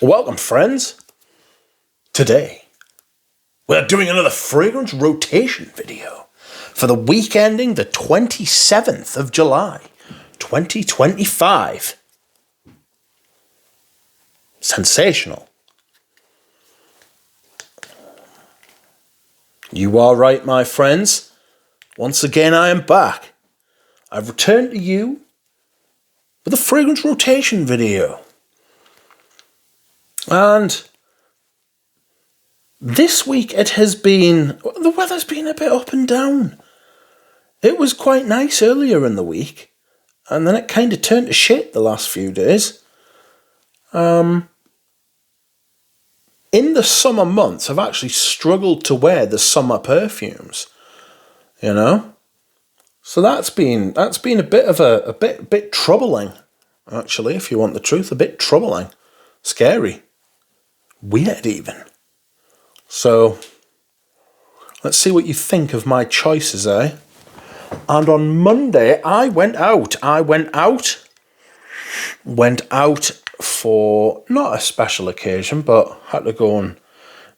Welcome, friends. Today, we're doing another fragrance rotation video for the week ending the 27th of July, 2025. Sensational. You are right, my friends. Once again, I am back. I've returned to you with a fragrance rotation video. And this week the weather's been a bit up and down. It was quite nice earlier in the week, and then it kind of turned to shit the last few days. In the summer months, I've actually struggled to wear the summer perfumes, you know? So that's been a bit of a bit troubling, actually, if you want the truth, a bit troubling, scary, weird even. So let's see what you think of my choices, eh? And on Monday, I went out for not a special occasion, but had to go and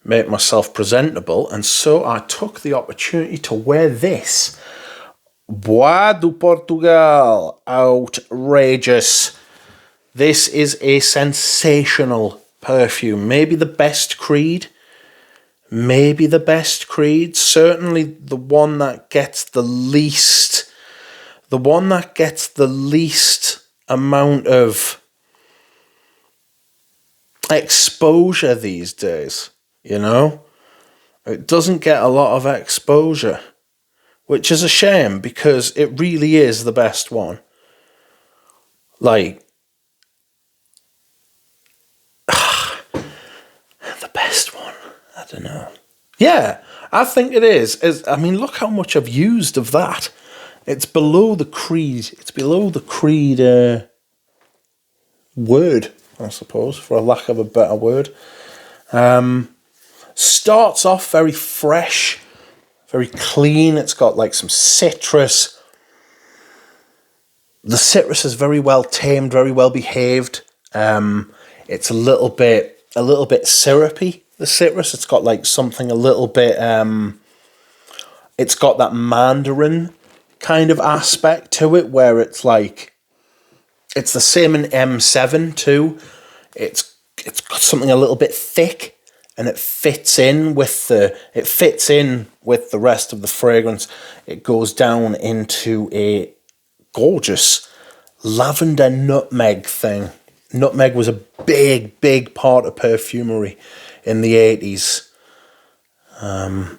make myself presentable, and so I took the opportunity to wear this Bois do Portugal. Outrageous. This is a sensational perfume. Maybe the best Creed. Certainly the one that gets the least amount of exposure these days, you know? It doesn't get a lot of exposure, which is a shame because it really is the best one. Like, the best one. I don't know. Yeah, I think it is. I mean, look how much I've used of that. It's below the Creed. It's below the Creed word, I suppose, for a lack of a better word. Starts off very fresh, very clean. It's got like some citrus. The citrus is very well tamed, very well behaved. It's a little bit syrupy, the citrus. It's got like something a little bit, it's got that mandarin kind of aspect to it, where it's like, it's the same in M7 too. It's got something a little bit thick, and it fits in with the rest of the fragrance. It goes down into a gorgeous lavender nutmeg thing. Nutmeg was a big part of perfumery in the 80s. I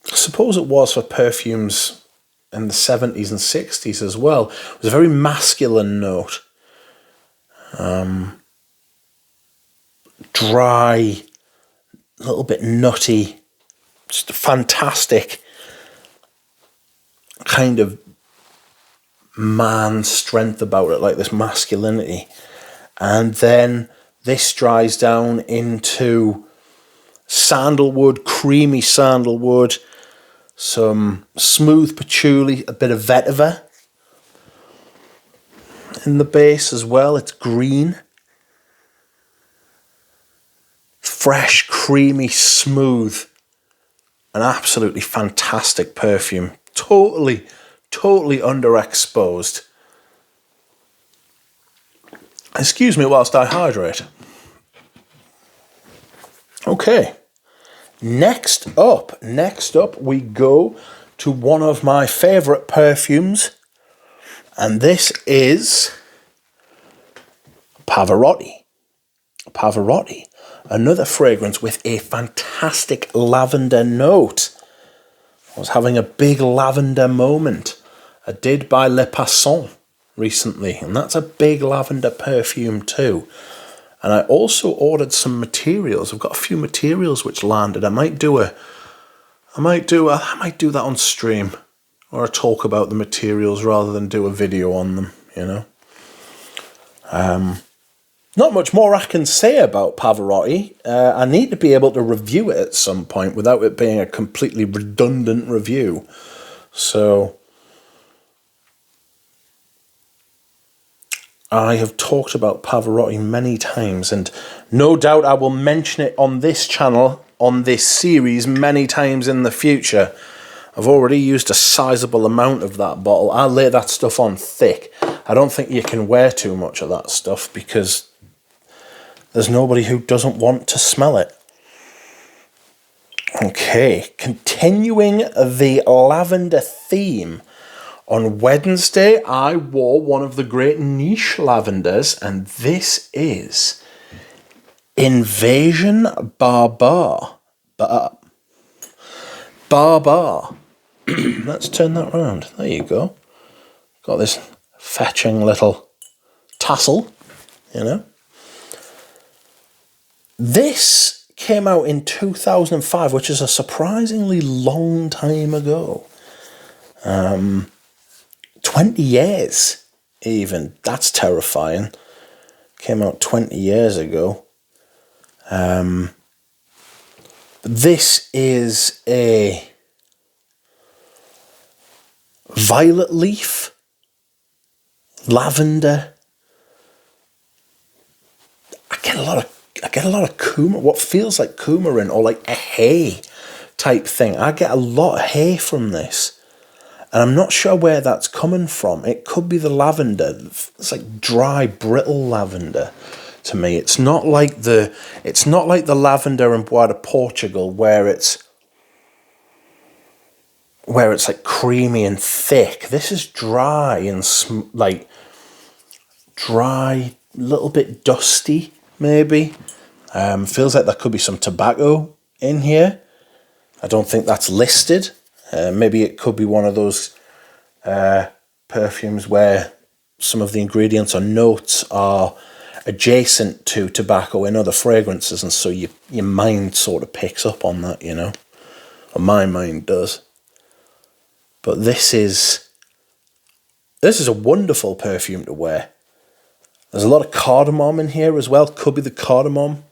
suppose it was for perfumes in the 70s and 60s as well. It was a very masculine note. Dry, a little bit nutty, just a fantastic kind of man strength about it, like this masculinity. And then this dries down into sandalwood, creamy sandalwood, some smooth patchouli, a bit of vetiver in the base as well. It's green. Fresh, creamy, smooth. An absolutely fantastic perfume. Totally underexposed. Excuse me whilst I hydrate. Okay. Next up we go to one of my favourite perfumes, and this is Pavarati. Another fragrance with a fantastic lavender note. I was having a big lavender moment. I did buy Le Passant recently, and that's a big lavender perfume too. And I also ordered some materials. I've got a few materials which landed. I might do that on stream, or a talk about the materials rather than do a video on them, you know. Not much more I can say about Pavarati. I need to be able to review it at some point without it being a completely redundant review. So I have talked about Pavarati many times, and no doubt I will mention it on this channel, on this series, many times in the future. I've already used a sizable amount of that bottle. I lay that stuff on thick. I don't think you can wear too much of that stuff because there's nobody who doesn't want to smell it. Okay, continuing the lavender theme. On Wednesday, I wore one of the great niche lavenders, and this is Invasion Barbare. Barbare. Let's turn that around. There you go. Got this fetching little tassel, you know. This came out in 2005, which is a surprisingly long time ago. 20 years, even. That's terrifying. Came out 20 years ago. This is a violet leaf, lavender. I get a lot of coumarin, what feels like coumarin, or like a hay type thing. I get a lot of hay from this. And I'm not sure where that's coming from. It could be the lavender. It's like dry, brittle lavender to me. It's not like the lavender in Bois de Portugal where it's like creamy and thick. This is dry and dry, little bit dusty maybe. Feels like there could be some tobacco in here. I don't think that's listed. Maybe it could be one of those perfumes where some of the ingredients or notes are adjacent to tobacco in other fragrances, and so your mind sort of picks up on that, you know. Or my mind does. But this is a wonderful perfume to wear. There's a lot of cardamom in here as well. Could be the cardamom,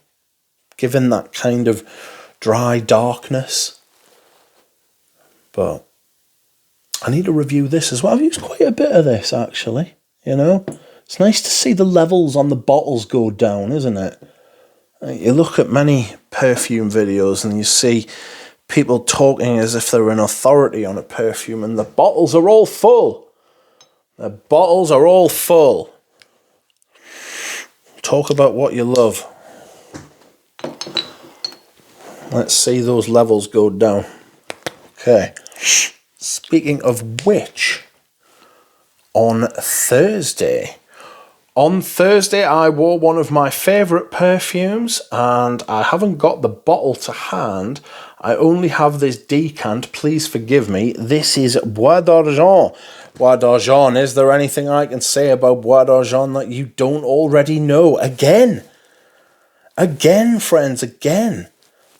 giving that kind of dry darkness. But I need to review this as well. I've used quite a bit of this, actually, you know. It's nice to see the levels on the bottles go down, isn't it? You look at many perfume videos and you see people talking as if they're an authority on a perfume, and the bottles are all full. The bottles are all full. Talk about what you love. Let's see those levels go down. Okay. Speaking of which, on Thursday I wore one of my favourite perfumes, and I haven't got the bottle to hand. I only have this decant, please forgive me. This is Bois d'Argent. Bois d'Argent, is there anything I can say about Bois d'Argent that you don't already know? Again, friends, again.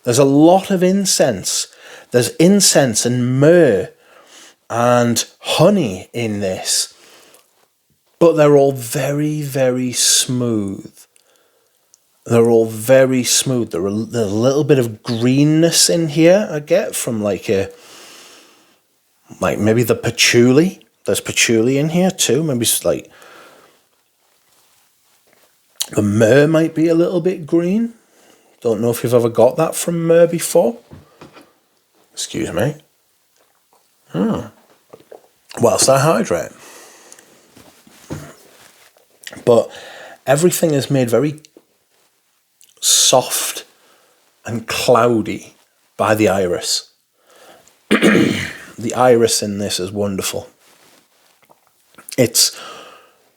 There's a lot of incense. There's incense and myrrh and honey in this. But they're all very, very smooth. They're all very smooth. There's a little bit of greenness in here I get from like maybe the patchouli. There's patchouli in here too. Maybe it's like the myrrh might be a little bit green. Don't know if you've ever got that from myrrh before. Excuse me. Whilst I hydrate. But everything is made very soft and cloudy by the iris. The iris in this is wonderful. It's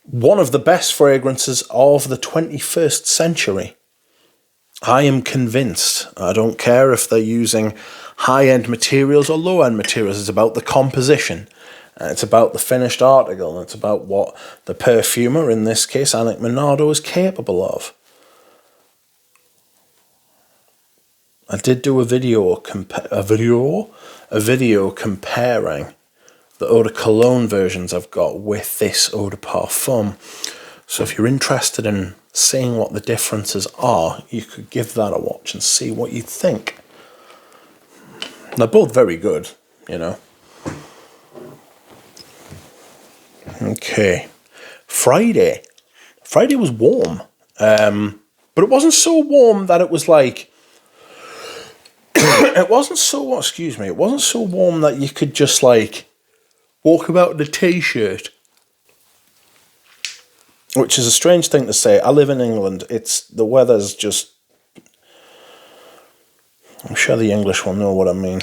one of the best fragrances of the 21st century. I am convinced. I don't care if they're using high-end materials or low-end materials. It's about the composition. It's about the finished article. And it's about what the perfumer, in this case, Annick Minardo, is capable of. I did do a video comparing the eau de cologne versions I've got with this eau de parfum. So if you're interested in seeing what the differences are, you could give that a watch and see what you think. They're both very good, you know. Okay. Friday, Friday was warm. But it wasn't so warm that it was like... it wasn't so... Excuse me. It wasn't so warm that you could just, like, walk about in a t-shirt. Which is a strange thing to say. I live in England. The weather's just... I'm sure the English will know what I mean.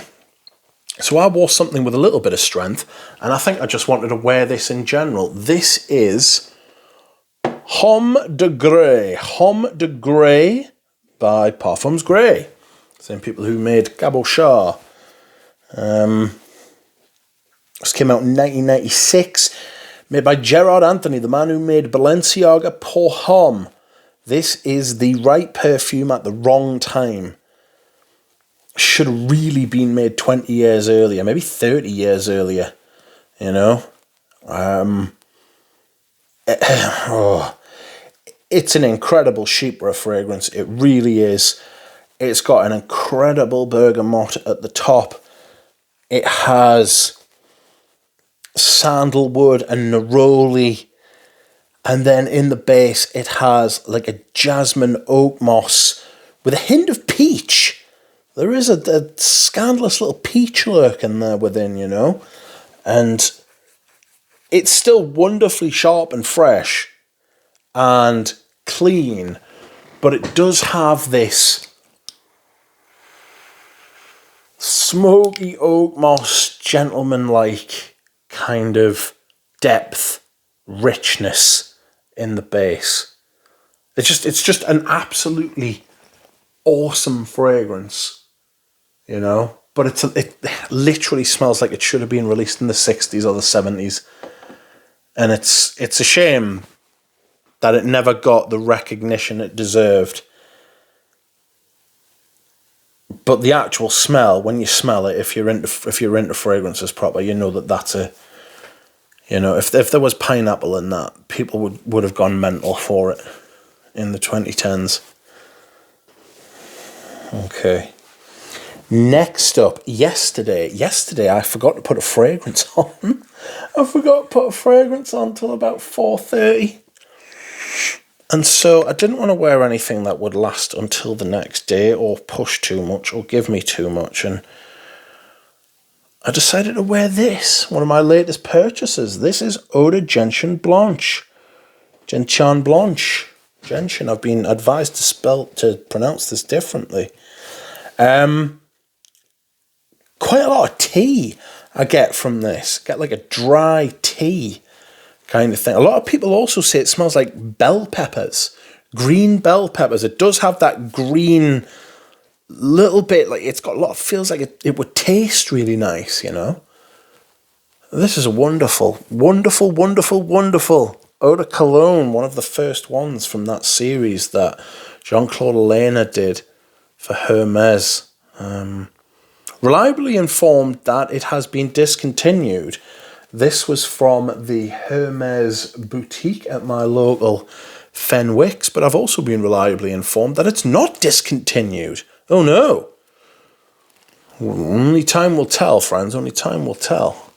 So I wore something with a little bit of strength, and I think I just wanted to wear this in general. This is Hom de Gres. Hom de Gres by Parfums Grey. Same people who made Cabochard. This came out in 1996. Made by Gerard Anthony, the man who made Balenciaga Pour Homme. This is the right perfume at the wrong time. Should have really been made 20 years earlier, maybe 30 years earlier, you know. It's an incredible chypre fragrance. It really is. It's got an incredible bergamot at the top. It has sandalwood and neroli, and then in the base it has like a jasmine oak moss with a hint of peach. There is a scandalous little peach lurking there within, you know, and it's still wonderfully sharp and fresh and clean, but it does have this smoky oak moss, gentleman-like kind of depth, richness in the base. It's just an absolutely awesome fragrance, you know. But it literally smells like it should have been released in the 60s or the 70s, and it's a shame that it never got the recognition it deserved. But the actual smell, when you smell it, if you're into fragrances proper, you know that's a, you know, if there was pineapple in that, people would have gone mental for it in the 2010s. Okay. Next up, yesterday I forgot to put a fragrance on. I forgot to put a fragrance on till about 4:30. And so I didn't want to wear anything that would last until the next day or push too much or give me too much. And I decided to wear this, one of my latest purchases. This is Oda Gentiane Blanche. Gentiane Blanche. Gentian. I've been advised to pronounce this differently. Quite a lot of tea I get from this. Get like a dry tea kind of thing. A lot of people also say it smells like bell peppers, green bell peppers. It does have that green little bit, like it's got a lot of, feels like it would taste really nice, you know. This is a wonderful, wonderful, wonderful, wonderful Eau de Cologne, one of the first ones from that series that Jean-Claude Elena did for Hermes. Reliably informed that it has been discontinued. This was from the Hermes boutique at my local Fenwicks, but I've also been reliably informed that it's not discontinued. Oh no. Only time will tell, friends, only time will tell.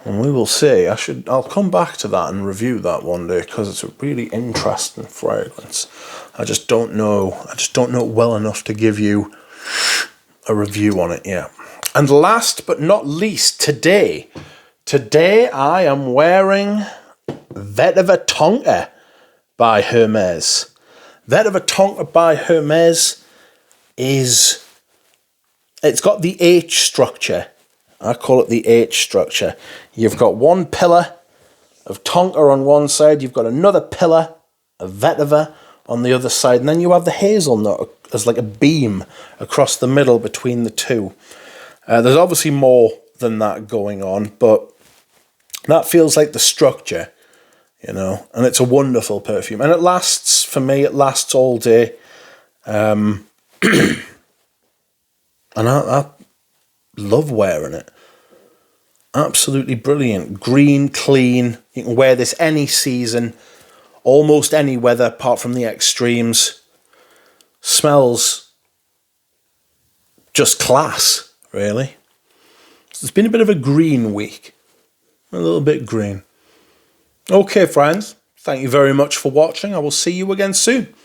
And we will see. I'll come back to that and review that one day because it's a really interesting fragrance. I just don't know well enough to give you a review on it yet. And last but not least, today I am wearing Vetiver Tonka by Hermes. Vetiver Tonka by Hermes it's got the H structure. I call it the H structure. You've got one pillar of Tonka on one side, you've got another pillar of Vetiver on the other side, and then you have the hazelnut as like a beam across the middle between the two. There's obviously more than that going on, but that feels like the structure, you know, and it's a wonderful perfume. And it lasts, for me, it lasts all day. And I love wearing it. Absolutely brilliant. Green, clean. You can wear this any season, almost any weather apart from the extremes. Smells just class, really. So it's been a bit of a green week. A little bit green. Okay, friends. Thank you very much for watching. I will see you again soon.